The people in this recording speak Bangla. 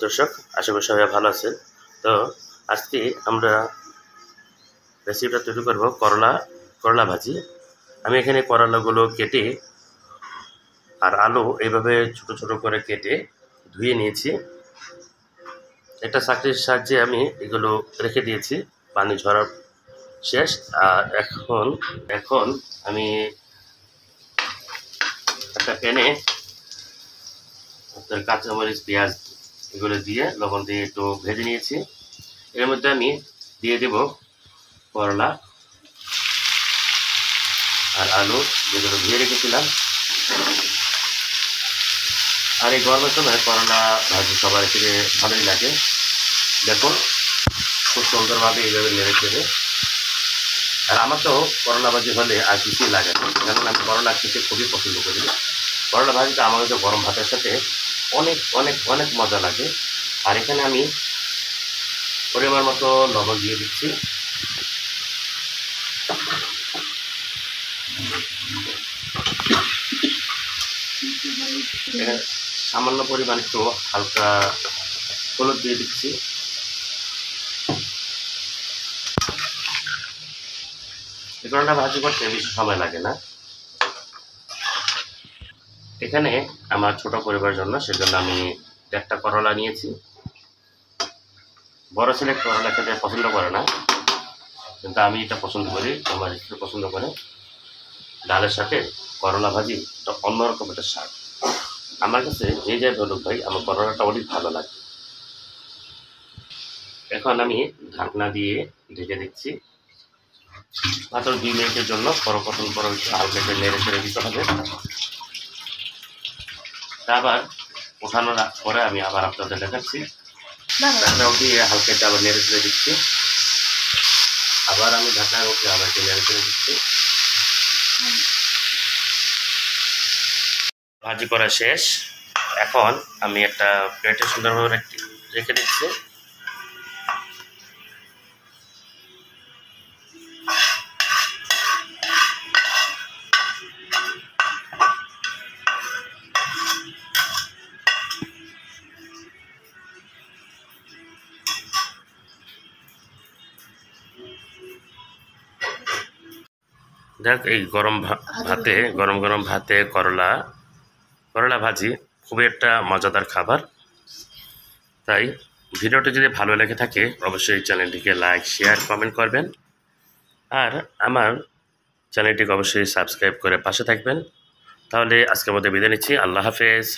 দর্শক, আশা করি সবাই ভালো আছেন। তো আজকে আমরা রেসিপিটা তৈরি করব করলা ভাজি। আমি এখানে করলাগুলো কেটে আর আলু এইভাবে ছোট ছোট করে কেটে ধুয়ে নিয়েছি। একটা চাকরির সাহায্যে আমি এগুলো রেখে দিয়েছি, পানি ঝরার শেষ। আর এখন আমি একটা প্যানে কাঁচামরিচ, পেঁয়াজ এগুলো দিয়ে লবণ দিয়ে একটু ভেজে নিয়েছি। এর মধ্যে আমি দিয়ে দেব করলা আর আলু যেগুলো ধুয়ে রেখেছিলাম। আর এই গরমের সময় করলা ভাজি সবার খেতে ভালোই লাগে। দেখুন খুব সুন্দরভাবে এইভাবে নেড়ে চেড়ে। আর আমার তো করলা ভাজি হলে আর কিছুই লাগে না, কারণ আমি করলা খেতে খুবই পছন্দ করি। করলা ভাজিটা আমাদের তো গরম ভাতের সাথে অনেক অনেক অনেক মজা লাগে। আর এখানে আমি পরিমাণ মতো লবণ দিয়ে দিচ্ছি। সামান্য পরিমাণ একটু হালকা হলুদ দিয়ে দিচ্ছি। এই করলা ভাজি করতে বেশি সময় লাগে না। এখানে আমার ছোট পরিবারের জন্য, সেজন্য আমি একটা করলা নিয়েছি। বড় ছেলে করলা খেতে পছন্দ করে না, কিন্তু আমি এটা পছন্দ করি, আমার স্ত্রী পছন্দ করে। ডালের সাথে করলা ভাজি তো অন্যরকম একটা স্বাদ। আমার কাছে যে যাই বলুক ভাই, আমার করলাটা অনেক ভালো লাগে। এখন আমি ঢাকনা দিয়ে ঢেকে দিচ্ছি মাত্র 2 মিনিটের জন্য। পরপঠন পর হালকা করে নেড়ে ছেড়ে দিতে হবে। আবার ওঠানোর পরে আমি আবার আপনাদের দেখাচ্ছি। ঢাকনা উঠিয়ে হালকা একটু আবার নেড়ে ছেড়ে দিচ্ছি। আবার আমি ঢাকনা উঠে আবার একটু নেড়ে ছেড়ে দিচ্ছি। ভাজি করা শেষ। এখন আমি একটা প্লেটে সুন্দরভাবে রেখে দিচ্ছি। দেখ, এই গরম গরম ভাতে করলা ভাজি খুবই একটা মজাদার খাবার। তাই ভিডিওটি যদি ভালো লেগে থাকে অবশ্যই চ্যানেলটিকে লাইক, শেয়ার, কমেন্ট করবেন। আর আমার চ্যানেলটিকে অবশ্যই সাবস্ক্রাইব করে পাশে থাকবেন। তাহলে আজকের মধ্যে বিদায় নিচ্ছি। আল্লাহ হাফেজ।